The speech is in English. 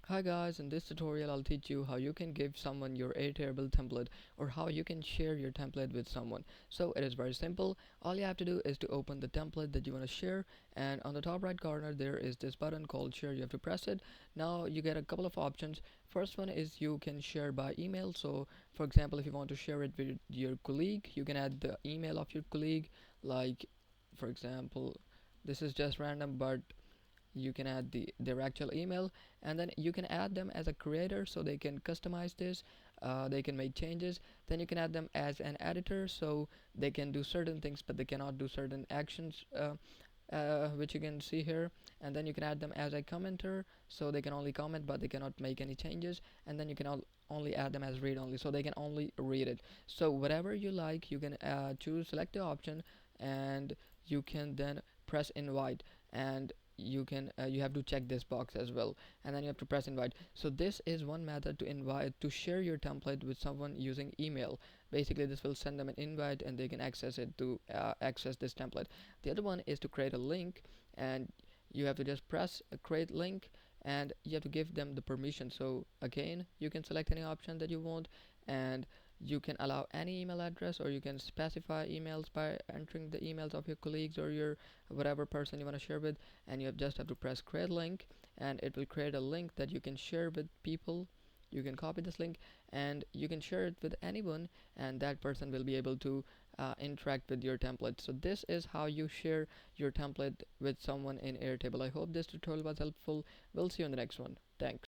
Hi guys, in this tutorial I'll teach you how you can give someone your Airtable template or how you can share your template with someone. So it is very simple. All you have to do is to open the template that you want to share, and on the top right corner there is this button called share. You have to press it. Now you get a couple of options. First one is you can share by email. So for example, if you want to share it with your colleague, you can add the email of your colleague. Like for example, this is just random, but you can add their actual email, and then you can add them as a creator so they can customize this. They can make changes. Then you can add them as an editor so they can do certain things but they cannot do certain actions, which you can see here. And then you can add them as a commenter so they can only comment but they cannot make any changes. And then you can only add them as read only so they can only read it. So whatever you like, you can choose, select the option, and you can then press invite. And you have to check this box as well, and then you have to press invite. So this is one method to invite, to share your template with someone using email. Basically this will send them an invite and they can access it to access this template. The other one is to create a link, and you have to just press create link, and you have to give them the permission. So again, you can select any option that you want, and you can allow any email address, or you can specify emails by entering the emails of your colleagues or your whatever person you want to share with. And you just have to press create link, and it will create a link that you can share with people. You can copy this link and you can share it with anyone, and that person will be able to interact with your template. So this is how you share your template with someone in Airtable. I hope this tutorial was helpful. We'll see you in the next one. Thanks.